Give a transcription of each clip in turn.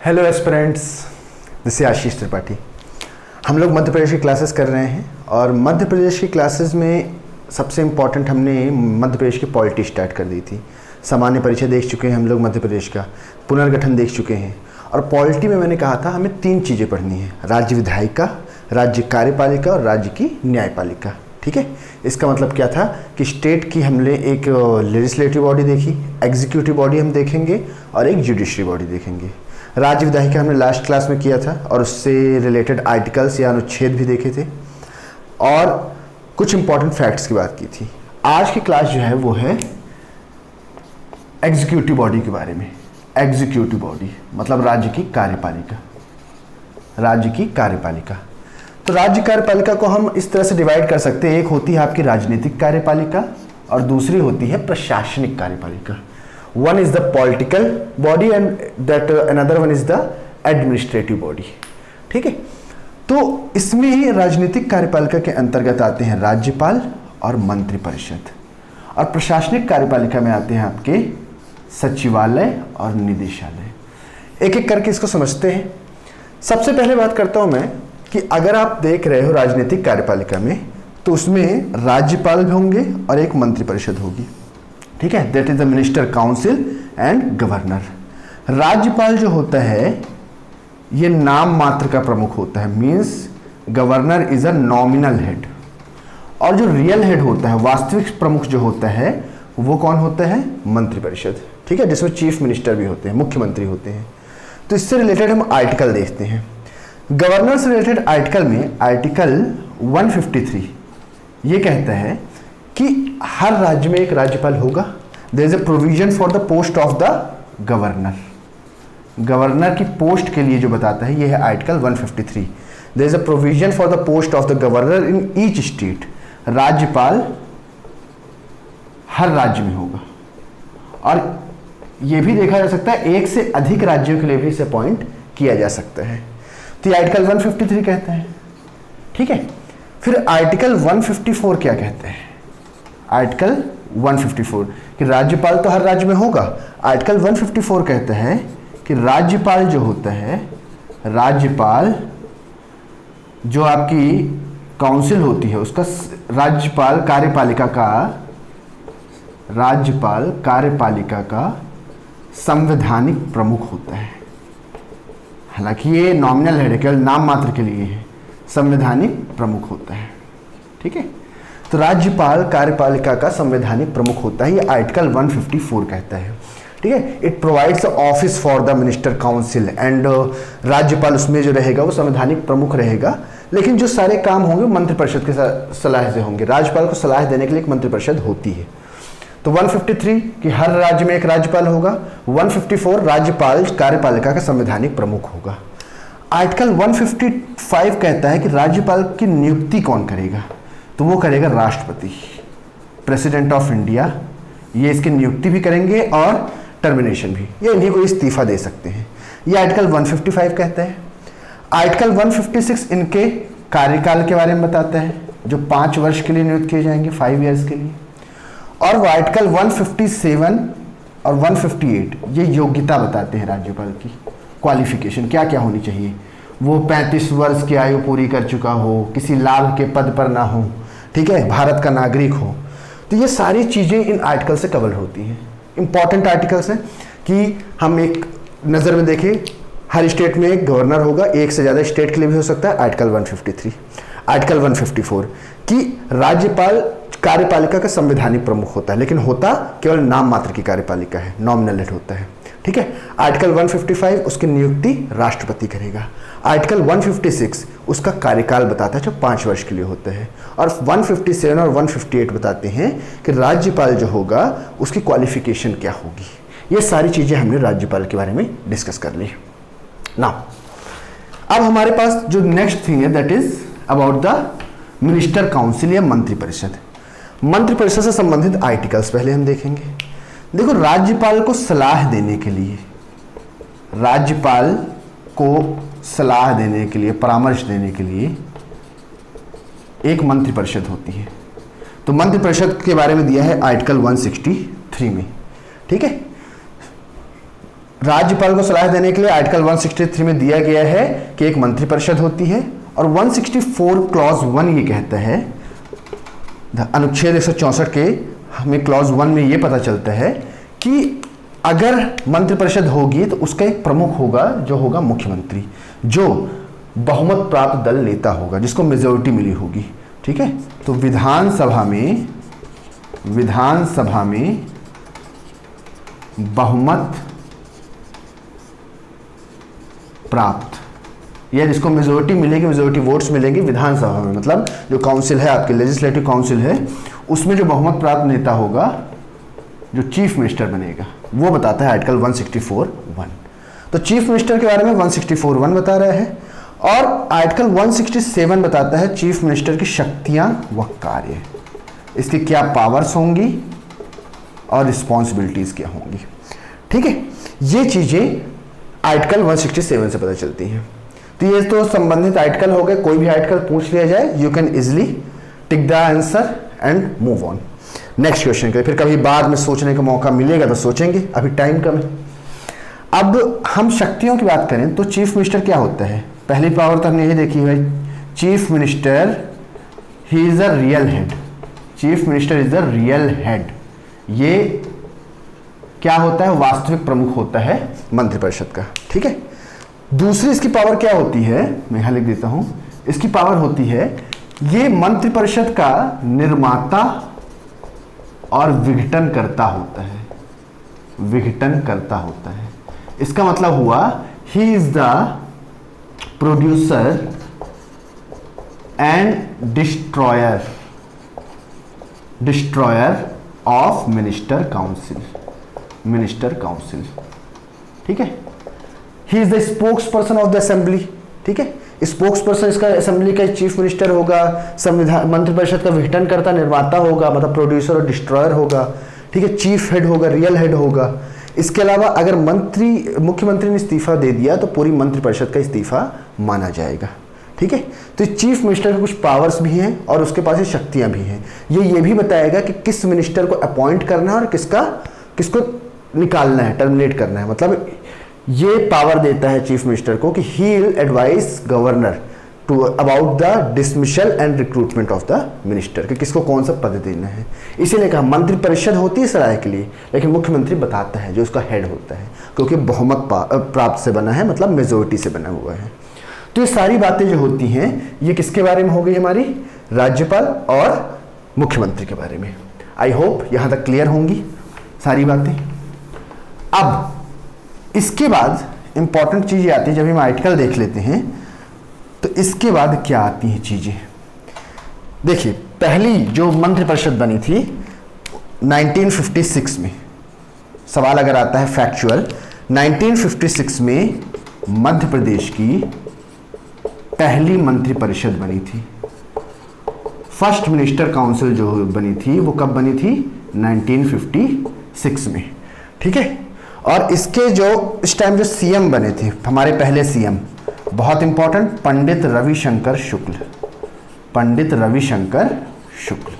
Hello aspirants, this is आशीष त्रिपाठी। हम लोग मध्य प्रदेश की क्लासेस कर रहे हैं और मध्य प्रदेश की क्लासेस में सबसे इम्पॉर्टेंट हमने मध्य प्रदेश की पॉलिटी स्टार्ट कर दी थी। सामान्य परिचय देख चुके हैं हम लोग मध्य प्रदेश का, पुनर्गठन देख चुके हैं और पॉलिटी में मैंने कहा था हमें 3 चीज़ें पढ़नी है, राज्य विधायिका, राज्य कार्यपालिका और राज्य की न्यायपालिका। ठीक है, इसका मतलब क्या था कि स्टेट की हमने एक लेजिस्लेटिव बॉडी देखी, एग्जीक्यूटिव बॉडी हम देखेंगे और एक जुडिशरी बॉडी देखेंगे। राज्य विधायिका हमने लास्ट क्लास में किया था और उससे रिलेटेड आर्टिकल्स या अनुच्छेद भी देखे थे और कुछ इंपॉर्टेंट फैक्ट्स की बात की थी। आज की क्लास जो है वो है एग्जीक्यूटिव बॉडी के बारे में। एग्जीक्यूटिव बॉडी मतलब राज्य की कार्यपालिका। राज्य की कार्यपालिका, तो राज्य कार्यपालिका को हम इस तरह से डिवाइड कर सकते हैं। एक होती है आपकी राजनीतिक कार्यपालिका और दूसरी होती है प्रशासनिक कार्यपालिका। One is the political body and that another one is the administrative body. ठीक है, तो इसमें ही राजनीतिक कार्यपालिका के अंतर्गत आते हैं राज्यपाल और मंत्रिपरिषद और प्रशासनिक कार्यपालिका में आते हैं आपके सचिवालय और निदेशालय। एक एक करके इसको समझते हैं। सबसे पहले बात करता हूं मैं कि अगर आप देख रहे हो राजनीतिक कार्यपालिका में तो उसमें राज्यपाल भी होंगे और एक मंत्रिपरिषद होगी। ठीक है, that is the minister council and governor. राज्यपाल जो होता है ये नाम मात्र का प्रमुख होता है, means governor is a nominal head. और जो रियल हेड होता है, वास्तविक प्रमुख जो होता है वो कौन होता है? मंत्रिपरिषद। ठीक है, जिसमें चीफ मिनिस्टर भी होते हैं, मुख्यमंत्री होते हैं। तो इससे रिलेटेड हम आर्टिकल देखते हैं। गवर्नर से रिलेटेड आर्टिकल में आर्टिकल 153 ये कहता है कि हर राज्य में एक राज्यपाल होगा। There is a provision for the post of the governor. Governor की पोस्ट के लिए जो बताता है ये है article 153। There is a provision for the post of the governor in each state. राज्यपाल हर राज्य में होगा और यह भी देखा जा सकता है एक से अधिक राज्यों के लिए भी इसे अपॉइंट किया जा सकता है। तो ये आर्टिकल 153 कहता है। ठीक है, फिर आर्टिकल 154 क्या कहता है? आर्टिकल 154 कि राज्यपाल तो हर राज्य में होगा। आर्टिकल 154 कहता है कि राज्यपाल जो होता है, राज्यपाल जो आपकी काउंसिल होती है उसका राज्यपाल कार्यपालिका का संवैधानिक प्रमुख होता है। हालांकि ये नॉमिनल हेड है, केवल नाम मात्र के लिए है, संवैधानिक प्रमुख होता है। ठीक है, तो राज्यपाल कार्यपालिका का संवैधानिक प्रमुख होता है, ये आर्टिकल 154 कहता है। ठीक है, it provides office for the minister council and राज्यपाल उसमें जो रहेगा वो संवैधानिक प्रमुख रहेगा, लेकिन जो सारे काम होंगे वो मंत्रिपरिषद के सलाह से होंगे। राज्यपाल को सलाह देने के लिए एक मंत्रिपरिषद होती है। तो 153 कि हर राज्य में एक राज्यपाल होगा। 154 राज्यपाल कार्यपालिका का संवैधानिक प्रमुख होगा। आर्टिकल 155 कहता है कि राज्यपाल की नियुक्ति कौन करेगा? तो वो करेगा राष्ट्रपति, प्रेसिडेंट ऑफ इंडिया। ये इसकी नियुक्ति भी करेंगे और टर्मिनेशन भी, ये इन्हीं को इस्तीफा दे सकते हैं। ये आर्टिकल 155 कहता है। आर्टिकल 156 इनके कार्यकाल के बारे में बताता है, जो 5 वर्ष के लिए नियुक्त किए जाएंगे, 5 ईयर्स के लिए। और वो आर्टिकल 157 और 158 ये योग्यता बताते हैं राज्यपाल की, क्वालिफिकेशन क्या क्या होनी चाहिए। वो 35 वर्ष की आयु पूरी कर चुका हो, किसी लाभ के पद पर ना हो, ठीक है, भारत का नागरिक हो। तो ये सारी चीज़ें इन आर्टिकल से कवर होती हैं। इंपॉर्टेंट आर्टिकल्स हैं कि हम एक नज़र में देखें, हर स्टेट में एक गवर्नर होगा, एक से ज़्यादा स्टेट के लिए भी हो सकता है। आर्टिकल 153। आर्टिकल 154 कि राज्यपाल कार्यपालिका का संवैधानिक प्रमुख होता है, लेकिन होता केवल नाम मात्र की कार्यपालिका है, नॉमिनल हेड होता है। ठीक है, आर्टिकल 155 उसकी नियुक्ति राष्ट्रपति करेगा। आर्टिकल 156 उसका कार्यकाल बताता है जो 5 वर्ष के लिए होता है। और 157 और 158 बताते हैं कि राज्यपाल जो होगा उसकी क्वालिफिकेशन क्या होगी। ये सारी चीज़ें हमने राज्यपाल के बारे में डिस्कस कर ली। नाउ अब हमारे पास जो नेक्स्ट थिंग है that is about the minister council या मंत्रिपरिषद। मंत्रिपरिषद से संबंधित आर्टिकल्स पहले हम देखेंगे। देखो, राज्यपाल को सलाह देने के लिए, राज्यपाल को सलाह देने के लिए, परामर्श देने के लिए एक मंत्रिपरिषद होती है। तो मंत्रिपरिषद के बारे में दिया है आर्टिकल 163 में। ठीक है, राज्यपाल को सलाह देने के लिए आर्टिकल 163 में दिया गया है कि एक मंत्रिपरिषद होती है, और 164 क्लॉज 1 ये कहता है, अनुच्छेद 164 के हमें क्लॉज 1 में ये पता चलता है कि अगर मंत्रिपरिषद होगी तो उसका एक प्रमुख होगा जो होगा मुख्यमंत्री, जो बहुमत प्राप्त दल नेता होगा, जिसको मेजोरिटी मिली होगी। ठीक है, तो विधानसभा में बहुमत प्राप्त, या जिसको मेजोरिटी मिलेगी, मेजोरिटी वोट्स मिलेंगी विधानसभा में, मतलब जो काउंसिल है आपके लेजिस्लेटिव काउंसिल है, उसमें जो बहुमत प्राप्त नेता होगा, जो चीफ मिनिस्टर बनेगा, वो बताता है आर्टिकल 164(1). तो चीफ मिनिस्टर के बारे में 164(1) बता रहा है, और आर्टिकल 167 बताता है चीफ मिनिस्टर की शक्तियां व कार्य, इसकी क्या पावर्स होंगी और रिस्पॉन्सिबिलिटीज क्या होंगी। ठीक है, ये चीजें आर्टिकल 167 से पता चलती हैं। तो ये तो संबंधित आर्टिकल हो गए, कोई भी आर्टिकल पूछ लिया जाए, you can easily tick the answer and move on next question के। फिर कभी बाद में सोचने का मौका मिलेगा तो सोचेंगे, अभी टाइम कम है। अब हम शक्तियों की बात करें तो चीफ मिनिस्टर क्या होता है, पहली पावर तो हमने यही देखी भाई, chief minister he is a real head, chief minister is a real head, ये क्या होता है, वास्तविक प्रमुख होता है मंत्रिपरिषद का। ठीक है, दूसरी इसकी पावर क्या होती है, मैं यहां लिख देता हूं, इसकी पावर होती है ये मंत्रिपरिषद का निर्माता और विघटन करता होता है, विघटन करता होता है। इसका मतलब हुआ he is the producer and destroyer of minister council, minister council. ठीक है, he is the spokes person of the assembly. ठीक है, स्पोक्स पर्सन इसका असेंबली का चीफ मिनिस्टर होगा, संविधान मंत्रिपरिषद का विघटन करता निर्माता होगा, मतलब प्रोड्यूसर और डिस्ट्रॉयर होगा। ठीक है, चीफ हेड होगा, रियल हेड होगा। इसके अलावा अगर मुख्यमंत्री ने इस्तीफा दे दिया तो पूरी मंत्रिपरिषद का इस्तीफा माना जाएगा। ठीक है, तो चीफ मिनिस्टर के कुछ पावर्स भी हैं और उसके पास ये शक्तियां भी हैं। ये भी बताएगा कि किस मिनिस्टर को अपॉइंट करना है और किसको निकालना है, टर्मिनेट करना है। मतलब ये पावर देता है चीफ मिनिस्टर को कि he will advise governor to about the dismissal and recruitment of the minister, कि किसको कौन सा पद देना है। इसीलिए कहा मंत्रिपरिषद होती है सलाह के लिए, लेकिन मुख्यमंत्री बताता है जो उसका हेड होता है, क्योंकि बहुमत प्राप्त से बना है, मतलब मेजोरिटी से बना हुआ है। तो ये सारी बातें जो होती हैं ये किसके बारे में हो गई हमारी, राज्यपाल और मुख्यमंत्री के बारे में। आई होप यहां तक क्लियर होंगी सारी बातें। अब इसके बाद इंपॉर्टेंट चीजें आती है, जब हम आर्टिकल देख लेते हैं तो इसके बाद क्या आती हैं चीजें। देखिए, पहली जो मंत्रिपरिषद बनी थी 1956 में, सवाल अगर आता है फैक्चुअल, 1956 में मध्य प्रदेश की पहली मंत्रिपरिषद बनी थी। फर्स्ट मिनिस्टर काउंसिल जो बनी थी वो कब बनी थी, 1956 में। ठीक है, और इसके जो इस टाइम जो सीएम बने थे, हमारे पहले सीएम, बहुत इंपॉर्टेंट, पंडित रविशंकर शुक्ल, पंडित रविशंकर शुक्ल।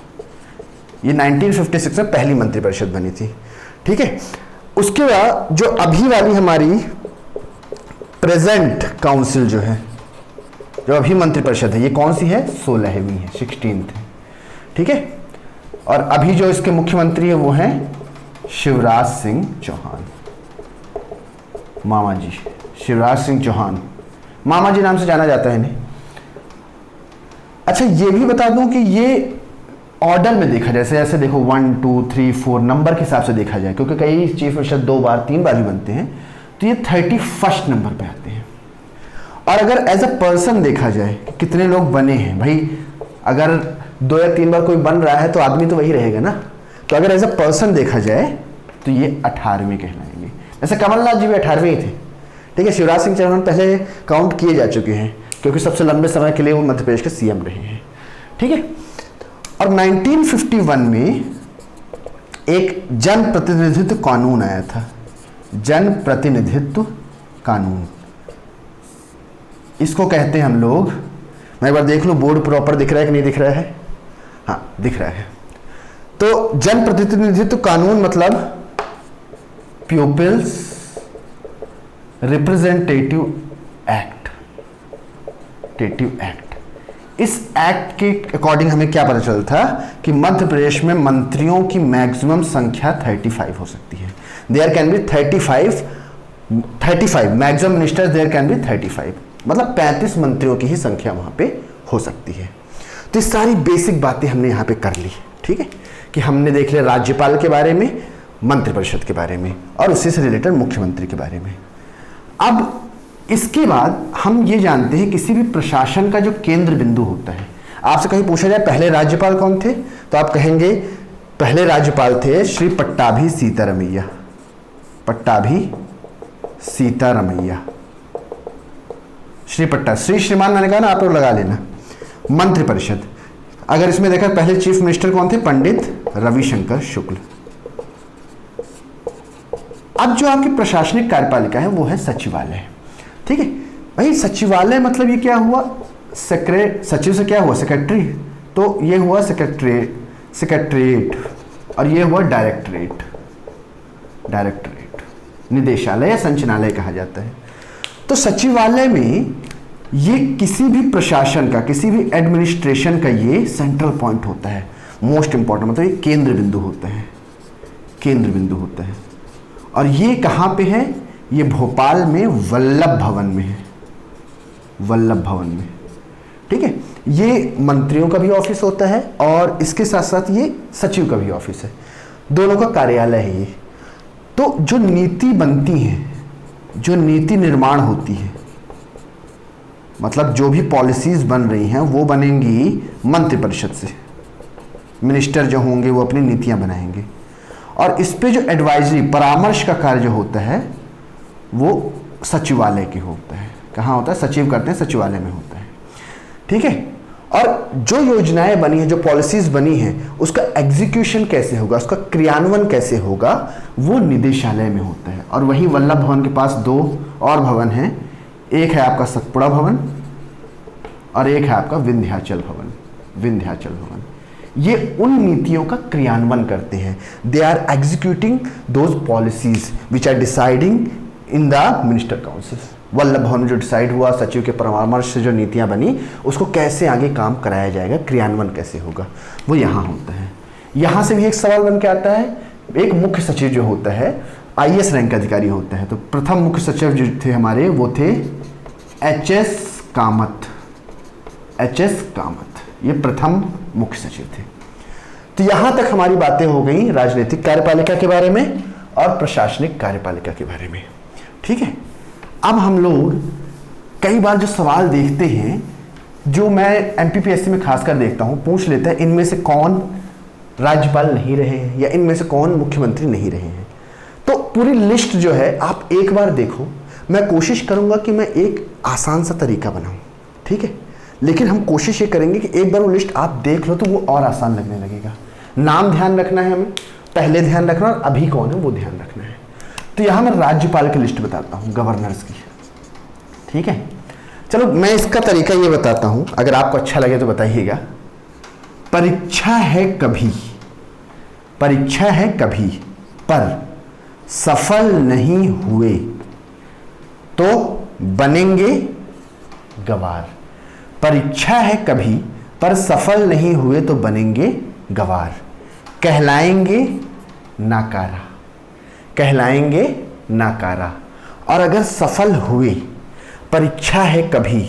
ये 1956 में पहली मंत्रिपरिषद बनी थी। ठीक है, उसके बाद जो अभी वाली हमारी प्रेजेंट काउंसिल जो है, जो अभी मंत्रिपरिषद है, ये कौन सी है, 16वीं है, 16th है। ठीक है, और अभी जो इसके मुख्यमंत्री है वो हैं शिवराज सिंह चौहान, मामा जी, शिवराज सिंह चौहान, मामा जी नाम से जाना जाता है इन्हें। अच्छा, ये भी बता दूं कि ये ऑर्डर में देखा जाए, जैसे देखो 1 2 3 4 नंबर के हिसाब से देखा जाए, क्योंकि कई चीफ मिनिस्टर 2 बार 3 बार भी बनते हैं, तो ये 31st नंबर पे आते हैं। और अगर एज अ पर्सन देखा जाए कि कितने लोग बने हैं, भाई अगर 2 या 3 बार कोई बन रहा है तो आदमी तो वही रहेगा ना, तो अगर एज अ पर्सन देखा जाए तो ये 18वें कहलाएंगे। जैसे कमलनाथ जी भी 18वें ही थे। ठीक है, शिवराज सिंह चौहान पहले काउंट किए जा चुके हैं क्योंकि सबसे लंबे समय के लिए वो मध्य प्रदेश के सीएम रहे हैं। ठीक है, और 1951 में एक जन प्रतिनिधित्व कानून आया था, जन प्रतिनिधित्व कानून, इसको कहते हैं हम लोग, मैं एक बार देख लूं बोर्ड प्रॉपर दिख रहा है कि नहीं दिख रहा है, हाँ दिख रहा है। तो जन प्रतिनिधित्व कानून मतलब पीपल्स रिप्रेजेंटेटिव एक्ट। इस एक्ट के अकॉर्डिंग हमें क्या पता चलता कि मध्य प्रदेश में मंत्रियों की मैक्सिमम संख्या 35 हो सकती है। There can be 35 maximum ministers, there can be 35, मतलब 35 मंत्रियों की ही संख्या वहां पे हो सकती है। तो ये सारी बेसिक बातें हमने यहाँ पे कर ली, ठीक है, कि हमने देख लिया राज्यपाल के बारे में, मंत्रिपरिषद के बारे में और उसी से रिलेटेड मुख्यमंत्री के बारे में। अब इसके बाद हम ये जानते हैं किसी भी प्रशासन का जो केंद्र बिंदु होता है। आपसे कहीं पूछा जाए पहले राज्यपाल कौन थे, तो आप कहेंगे पहले राज्यपाल थे श्री पट्टाभी सीतारमैया। पट्टाभी सीतारमैया, श्री श्रीमान मैंने कहा ना, आप लोग लगा लेना। मंत्रिपरिषद, अगर इसमें देखा पहले चीफ मिनिस्टर कौन थे, पंडित रविशंकर शुक्ल। अब जो आपकी प्रशासनिक कार्यपालिका है वो है सचिवालय, ठीक है भाई। सचिवालय मतलब ये क्या हुआ, सचिव से क्या हुआ, सेक्रेटरी, तो ये हुआ सेक्रेटरीट और ये हुआ डायरेक्टरेट, निदेशालय या संचालनालय कहा जाता है। तो सचिवालय में ये किसी भी प्रशासन का, किसी भी एडमिनिस्ट्रेशन का ये सेंट्रल पॉइंट होता है, मोस्ट इंपॉर्टेंट, मतलब ये केंद्र बिंदु होता है, केंद्र बिंदु होता है। और ये कहाँ पे है, ये भोपाल में वल्लभ भवन में है, वल्लभ भवन में, ठीक है। ये मंत्रियों का भी ऑफिस होता है और इसके साथ साथ ये सचिव का भी ऑफिस है, दोनों का कार्यालय है ये। तो जो नीति बनती है, जो नीति निर्माण होती है, मतलब जो भी पॉलिसीज बन रही हैं वो बनेंगी मंत्रिपरिषद से, मिनिस्टर जो होंगे वो अपनी नीतियां बनाएंगे। और इस पे जो एडवाइजरी, परामर्श का कार्य जो होता है वो सचिवालय के होता है। कहाँ होता है, सचिव करते हैं, सचिवालय में होता है, ठीक है। और जो योजनाएं बनी हैं, जो पॉलिसीज बनी हैं, उसका एग्जीक्यूशन कैसे होगा, उसका क्रियान्वयन कैसे होगा, वो निदेशालय में होता है। और वहीं वल्लभ भवन के पास दो और भवन हैं, एक है आपका सतपुड़ा भवन और एक है आपका विंध्याचल भवन, विंध्याचल भवन। ये उन नीतियों का क्रियान्वयन करते हैं, they are executing those policies which are deciding in the minister council. Vallabh Bhavan में जो डिसाइड हुआ, सचिव के परामर्श से जो नीतियां बनी, उसको कैसे आगे काम कराया जाएगा, क्रियान्वयन कैसे होगा, वो यहाँ होता है। यहाँ से भी एक सवाल बन के आता है, एक मुख्य सचिव जो होता है IAS रैंक का अधिकारी होता है। तो प्रथम मुख्य सचिव जो थे हमारे वो थे HS कामत, ये प्रथम मुख्य सचिव थे। तो यहां तक हमारी बातें हो गई राजनीतिक कार्यपालिका के बारे में और प्रशासनिक कार्यपालिका के बारे में, ठीक है। अब हम लोग कई बार जो सवाल देखते हैं, जो मैं MPPSC में खासकर देखता हूं, पूछ लेता है इनमें से कौन राज्यपाल नहीं रहे हैं या इनमें से कौन मुख्यमंत्री नहीं रहे हैं। तो पूरी लिस्ट जो है आप एक बार देखो, मैं कोशिश करूंगा कि मैं एक आसान सा तरीका बनाऊं, ठीक है। लेकिन हम कोशिश ये करेंगे कि एक बार वो लिस्ट आप देख लो तो वो और आसान लगने लगेगा। नाम ध्यान रखना है हमें, पहले ध्यान रखना और अभी कौन है वो ध्यान रखना है। तो यहां मैं राज्यपाल की लिस्ट बताता हूं, गवर्नर्स की, ठीक है। चलो मैं इसका तरीका ये बताता हूं, अगर आपको अच्छा लगे तो बताइएगा। परीक्षा है कभी, परीक्षा है कभी पर सफल नहीं हुए तो बनेंगे गवार। परीक्षा है कभी पर सफल नहीं हुए तो बनेंगे गवार। कहलाएंगे नाकारा, कहलाएंगे नाकारा। और अगर सफल हुए, परीक्षा है कभी,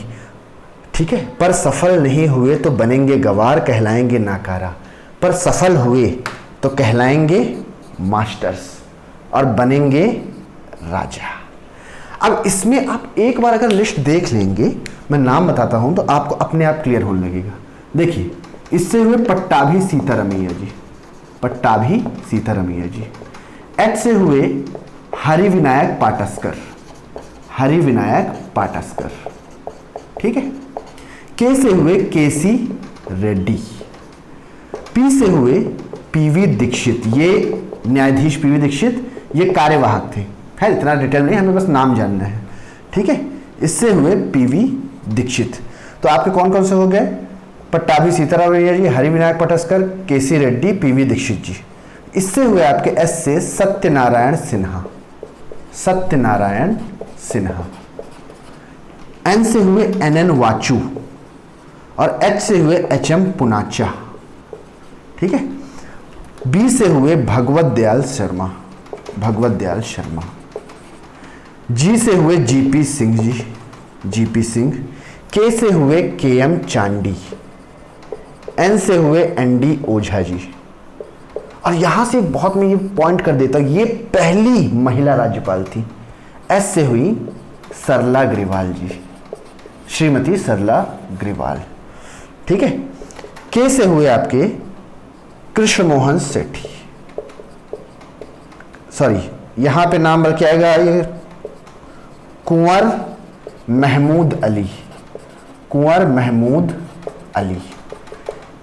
ठीक है, पर सफल नहीं हुए तो बनेंगे गवार, कहलाएंगे नाकारा। पर सफल हुए तो कहलाएंगे मास्टर्स और बनेंगे राजा। अब इसमें आप एक बार अगर लिस्ट देख लेंगे, मैं नाम बताता हूं तो आपको अपने आप क्लियर होने लगेगा। देखिए, इससे हुए पट्टाभी सीतारमैया जी, पट्टाभी सीतारमैया जी। एच से हुए हरिविनायक पाटस्कर, हरिविनायक पाटस्कर, ठीक है। के से हुए केसी रेड्डी। पी से हुए पीवी दीक्षित, ये न्यायाधीश पीवी दीक्षित, ये कार्यवाहक थे। खैर इतना डिटेल नहीं, हमें बस नाम जानना है, ठीक है। इससे हुए पीवी दीक्षित। तो आपके कौन कौन से हो गए, पट्टाभी सीतारमैया जी, हरिविनायक पाटस्कर, केसी रेड्डी, पीवी दीक्षित जी। इससे हुए आपके एस से सत्यनारायण सिन्हा, सत्यनारायण सिन्हा। एन से हुए NN वाचू और H से हुए HM पुनाचा, ठीक है। बी से हुए भगवत दयाल शर्मा, भगवत दयाल शर्मा। जी से हुए GP सिंह जी, GP सिंह। के से हुए KM चांडी। एन से हुए ND ओझा जी। और यहां से बहुत मैं ये पॉइंट कर देता हूं, ये पहली महिला राज्यपाल थी। एस से हुई सरला ग्रेवाल जी, श्रीमती सरला ग्रेवाल, ठीक है। के से हुए आपके कृष्ण मोहन सेठी, सॉरी यहां पे नाम बल्कि आएगा ये कुंवर महमूद अली, कुंवर महमूद अली,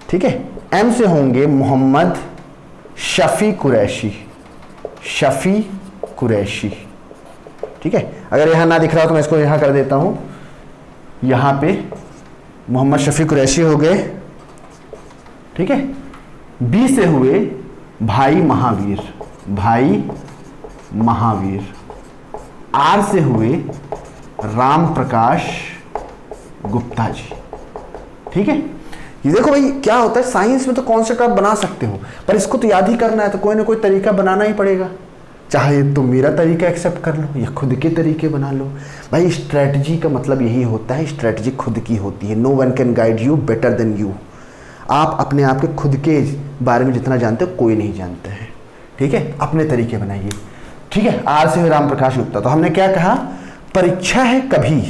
ठीक है। एम से होंगे मोहम्मद शफी कुरैशी, शफी कुरैशी, ठीक है। अगर यहां ना दिख रहा हो तो मैं इसको यहां कर देता हूं, यहां पे मोहम्मद शफी कुरैशी हो गए, ठीक है। बी से हुए भाई महावीर, भाई महावीर। आर से हुए राम प्रकाश गुप्ता जी, ठीक है। ये देखो भाई क्या होता है, साइंस में तो कॉन्सेप्ट आप बना सकते हो, पर इसको तो याद ही करना है, तो कोई ना कोई तरीका बनाना ही पड़ेगा। चाहे तुम मेरा तरीका एक्सेप्ट कर लो या खुद के तरीके बना लो। भाई स्ट्रेटजी का मतलब यही होता है, स्ट्रेटजी खुद की होती है। No one can guide you better than you. आप अपने आप के खुद के बारे में जितना जानते हो कोई नहीं जानता है, ठीक है। अपने तरीके बनाइए, ठीक है। आर से राम प्रकाश गुप्ता। तो हमने क्या कहा, परीक्षा है कभी,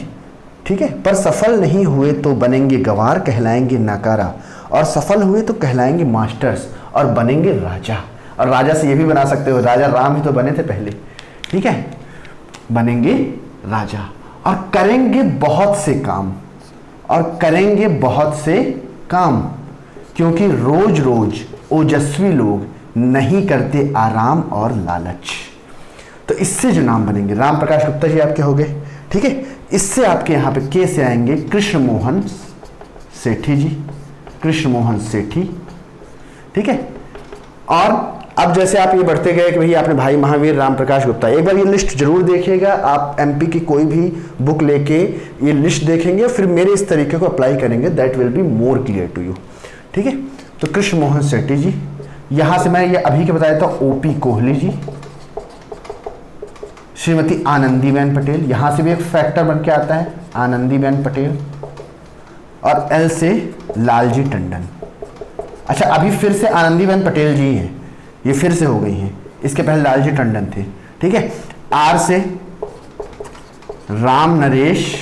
ठीक है, पर सफल नहीं हुए तो बनेंगे गवार, कहलाएंगे नाकारा, और सफल हुए तो कहलाएंगे मास्टर्स और बनेंगे राजा। और राजा से ये भी बना सकते हो, राजा राम ही तो बने थे पहले, ठीक है। बनेंगे राजा और करेंगे बहुत से काम, और करेंगे बहुत से काम, क्योंकि रोज रोज ओजस्वी लोग नहीं करते आराम और लालच। तो इससे जो नाम बनेंगे, राम प्रकाश गुप्ता जी आपके हो गए, ठीक है। इससे आपके यहाँ पे के से आएंगे कृष्ण मोहन सेठी जी, कृष्ण मोहन सेठी, ठीक है। और अब जैसे आप ये बढ़ते गए कि भैया आपने भाई महावीर, राम प्रकाश गुप्ता, एक बार ये लिस्ट जरूर देखिएगा। आप MP की कोई भी बुक लेके ये लिस्ट देखेंगे, फिर मेरे इस तरीके को अप्लाई करेंगे, that will be more clear to you, ठीक है। तो कृष्ण मोहन सेठी जी, यहां से मैं ये अभी के बता देता हूं, OP कोहली जी, श्रीमती आनंदीबेन पटेल, यहां से भी एक फैक्टर बन के आता है आनंदीबेन पटेल, और L से लालजी टंडन। अच्छा अभी फिर से आनंदीबेन पटेल जी हैं, ये फिर से हो गई हैं, इसके पहले लालजी टंडन थे, ठीक है। R से राम नरेश,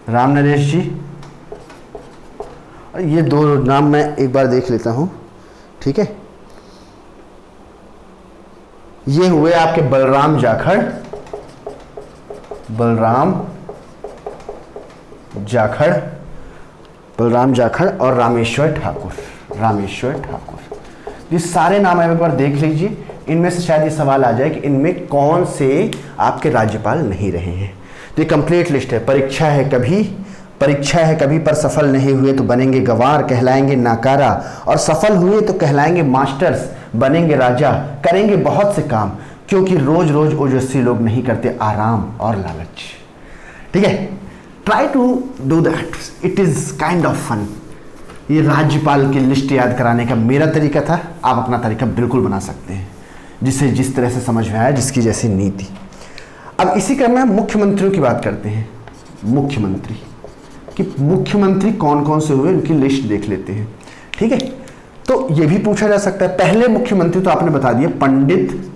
राम नरेश जी, और ये दो नाम मैं एक बार देख लेता हूं, ठीक है। ये हुए आपके बलराम जाखड़, बलराम जाखड़, बलराम जाखड़ और रामेश्वर ठाकुर, रामेश्वर ठाकुर। ये सारे नाम आप एक बार देख लीजिए, इनमें से शायद ये सवाल आ जाए कि इनमें कौन से आपके राज्यपाल नहीं रहे हैं। तो ये कंप्लीट लिस्ट है। परीक्षा है कभी, परीक्षा है कभी पर सफल नहीं हुए तो बनेंगे गवार, कहलाएंगे नाकारा, और सफल हुए तो कहलाएंगे मास्टर्स, बनेंगे राजा, करेंगे बहुत से काम, क्योंकि रोज रोज ओजस्वी लोग नहीं करते आराम और लालच, ठीक है। Try to do that, it is kind of fun. ये राज्यपाल की लिस्ट याद कराने का मेरा तरीका था, आप अपना तरीका बिल्कुल बना सकते हैं, जिसे जिस तरह से समझ में आया, जिसकी जैसी नीति। अब इसी क्रम में हम मुख्यमंत्रियों की बात करते हैं। मुख्यमंत्री कि मुख्यमंत्री कौन कौन से हुए, उनकी लिस्ट देख लेते हैं, ठीक है। तो ये भी पूछा जा सकता है, पहले मुख्यमंत्री तो आपने बता दिया पंडित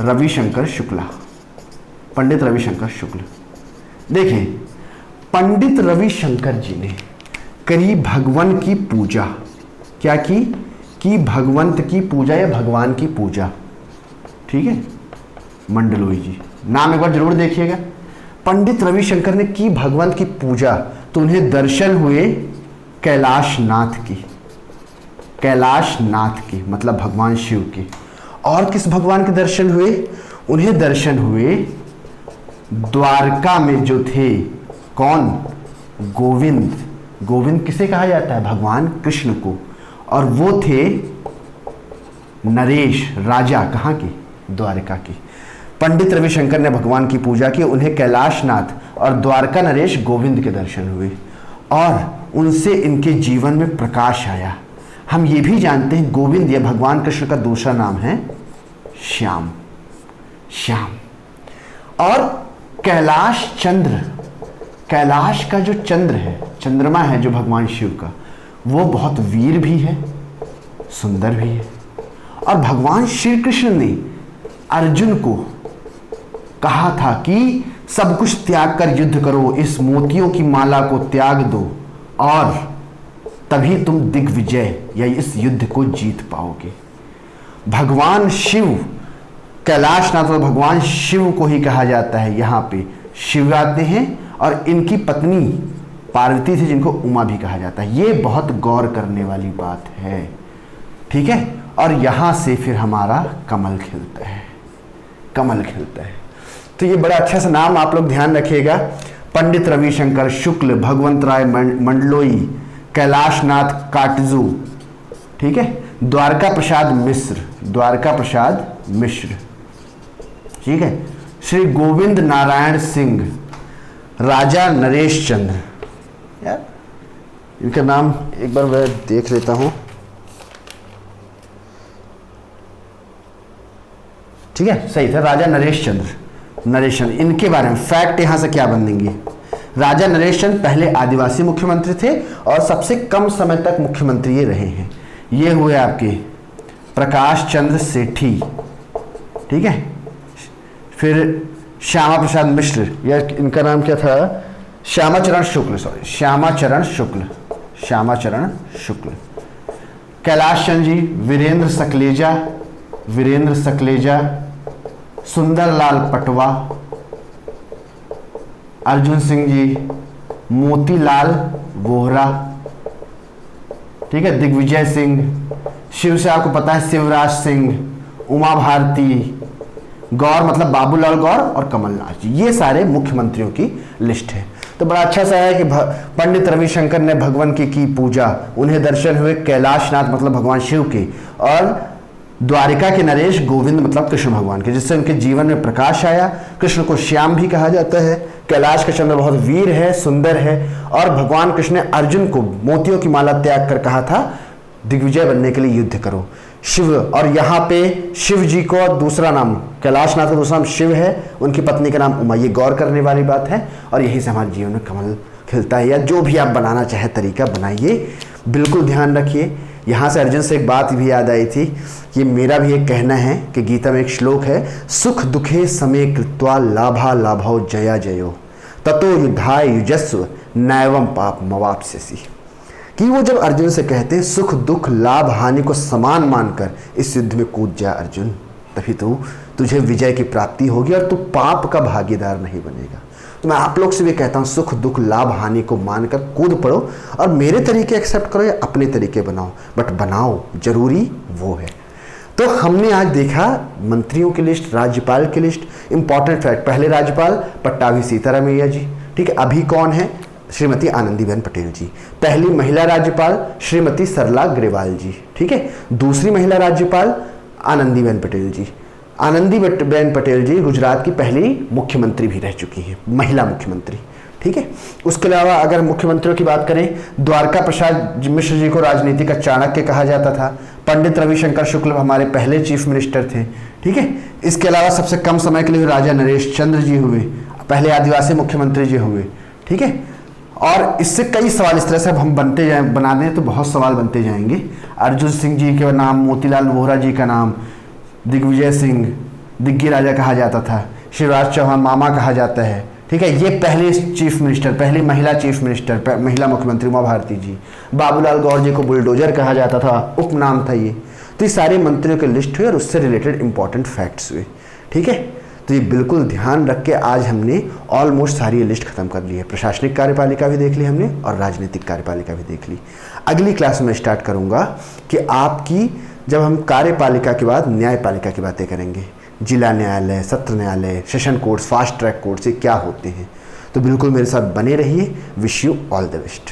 रविशंकर शुक्ला, पंडित रविशंकर शुक्ल। देखिए पंडित रविशंकर जी ने करी भगवान की पूजा, क्या की भगवंत की पूजा या भगवान की पूजा, ठीक है। मंडलोई जी, नाम एक बार जरूर देखिएगा। पंडित रविशंकर ने की भगवंत की पूजा, तो उन्हें दर्शन हुए कैलाशनाथ की, कैलाशनाथ की मतलब भगवान शिव के। और किस भगवान के दर्शन हुए? उन्हें दर्शन हुए द्वारका में जो थे, कौन? गोविंद। गोविंद किसे कहा जाता है? भगवान कृष्ण को। और वो थे नरेश, राजा कहाँ के? द्वारका के। पंडित रविशंकर ने भगवान की पूजा की, उन्हें कैलाशनाथ और द्वारका नरेश गोविंद के दर्शन हुए और उनसे इनके जीवन में प्रकाश आया। हम ये भी जानते हैं गोविंद या भगवान कृष्ण का दूसरा नाम है श्याम। और कैलाश चंद्र, कैलाश का जो चंद्र है, चंद्रमा है जो भगवान शिव का, वो बहुत वीर भी है, सुंदर भी है। और भगवान श्री कृष्ण ने अर्जुन को कहा था कि सब कुछ त्याग कर युद्ध करो, इस मोतियों की माला को त्याग दो और तभी तुम दिग्विजय या इस युद्ध को जीत पाओगे। भगवान शिव, कैलाशनाथ और भगवान शिव को ही कहा जाता है। यहाँ पे शिव आते हैं और इनकी पत्नी पार्वती थी जिनको उमा भी कहा जाता है। ये बहुत गौर करने वाली बात है, ठीक है। और यहाँ से फिर हमारा कमल खिलता है, कमल खिलता है। तो ये बड़ा अच्छा सा नाम आप लोग ध्यान रखिएगा। पंडित रविशंकर शुक्ल, भगवंत राय मंडलोई, कैलाशनाथ काटजू, ठीक है। द्वारका प्रसाद मिश्र, द्वारका प्रसाद मिश्र, ठीक है। श्री गोविंद नारायण सिंह, राजा नरेश चंद्र। यार इनका नाम एक बार मैं देख लेता हूं, ठीक है, सही था, राजा नरेश चंद्र। नरेश चंद्र, इनके बारे में फैक्ट यहां से क्या बनेंगे। राजा नरेश चंद्र पहले आदिवासी मुख्यमंत्री थे और सबसे कम समय तक मुख्यमंत्री ये रहे हैं। ये हुए आपके प्रकाश चंद्र सेठी, ठीक है। फिर श्यामा प्रसाद मिश्र, या इनका नाम क्या था, श्यामाचरण शुक्ल, सॉरी श्यामाचरण शुक्ल, श्यामाचरण शुक्ल। कैलाश चंद्र जी, वीरेंद्र सकलेजा, वीरेंद्र सकलेजा, सुंदरलाल पटवा, अर्जुन सिंह जी, मोतीलाल वोहरा, ठीक है। दिग्विजय सिंह, शिव से आपको पता है शिवराज सिंह, उमा भारती, गौर मतलब बाबूलाल गौर और कमलनाथ जी, ये सारे मुख्यमंत्रियों की लिस्ट है। तो बड़ा अच्छा सा है कि पंडित रविशंकर ने भगवान की पूजा, उन्हें दर्शन हुए कैलाशनाथ मतलब भगवान शिव के, और द्वारिका के नरेश गोविंद मतलब कृष्ण भगवान के, जिससे उनके जीवन में प्रकाश आया। कृष्ण को श्याम भी कहा जाता है। कैलाश का चंद्र बहुत वीर है, सुंदर है। और भगवान कृष्ण ने अर्जुन को मोतियों की माला त्याग कर कहा था दिग्विजय बनने के लिए युद्ध करो। शिव, और यहाँ पे शिव जी को दूसरा नाम, कैलाशनाथ का दूसरा नाम शिव है, उनकी पत्नी का नाम उमा। ये गौर करने वाली बात है। और यही से हमारे जीवन में कमल खिलता है, या जो भी आप बनाना चाहे तरीका बनाइए, बिल्कुल ध्यान रखिए। यहाँ से अर्जुन से एक बात भी याद आई थी, ये मेरा भी एक कहना है कि गीता में एक श्लोक है, सुख दुखे समे कृत्वा लाभा लाभो जया जयो ततो युद्धाय युजस्व नैवम पाप मवाप्स्यसि। कि वो जब अर्जुन से कहते हैं सुख दुख लाभ हानि को समान मानकर इस युद्ध में कूद जा अर्जुन, तभी तो तुझे विजय की प्राप्ति होगी और तू पाप का भागीदार नहीं बनेगा। तो मैं आप लोग से भी कहता हूँ सुख दुख लाभ हानि को मानकर कूद पड़ो और मेरे तरीके एक्सेप्ट करो या अपने तरीके बनाओ, बट बनाओ, जरूरी वो है। तो हमने आज देखा मंत्रियों की लिस्ट, राज्यपाल की लिस्ट, इंपॉर्टेंट फैक्ट। पहले राज्यपाल पट्टाभी सीतारामैया जी, ठीक है। अभी कौन है, श्रीमती आनंदीबेन पटेल जी। पहली महिला राज्यपाल श्रीमती सरला ग्रेवाल जी, ठीक है। दूसरी महिला राज्यपाल आनंदीबेन पटेल जी। आनंदीबेन पटेल जी गुजरात की पहली मुख्यमंत्री भी रह चुकी हैं, महिला मुख्यमंत्री, ठीक है। उसके अलावा अगर मुख्यमंत्रियों की बात करें, द्वारका प्रसाद मिश्र जी को राजनीति का चाणक्य कहा जाता था। पंडित रविशंकर शुक्ल हमारे पहले चीफ मिनिस्टर थे, ठीक है। इसके अलावा सबसे कम समय के लिए राजा नरेश चंद्र जी हुए, पहले आदिवासी मुख्यमंत्री जी हुए, ठीक है। और इससे कई सवाल इस तरह से हम बना दें तो बहुत सवाल बनते जाएंगे। अर्जुन सिंह जी के नाम, मोतीलाल वोहरा जी का नाम, दिग्विजय सिंह दिग्गी राजा कहा जाता था, शिवराज चौहान मामा कहा जाता है, ठीक है। ये पहले चीफ मिनिस्टर, पहली महिला चीफ मिनिस्टर, महिला मुख्यमंत्री उमा भारती जी। बाबूलाल गौर जी को बुलडोजर कहा जाता था, उपनाम था ये। तो ये सारे मंत्रियों की लिस्ट हुई और उससे रिलेटेड इंपॉर्टेंट फैक्ट्स हुए, ठीक है। तो ये बिल्कुल ध्यान रख के आज हमने ऑलमोस्ट सारी लिस्ट खत्म कर ली है। प्रशासनिक कार्यपालिका भी देख ली हमने और राजनीतिक कार्यपालिका भी देख ली। अगली क्लास में स्टार्ट करूंगा कि आपकी, जब हम कार्यपालिका के बाद न्यायपालिका की बातें करेंगे, जिला न्यायालय, सत्र न्यायालय, session courts, fast track courts, ये क्या होते हैं। तो बिल्कुल मेरे साथ बने रहिए। Wish you all the best.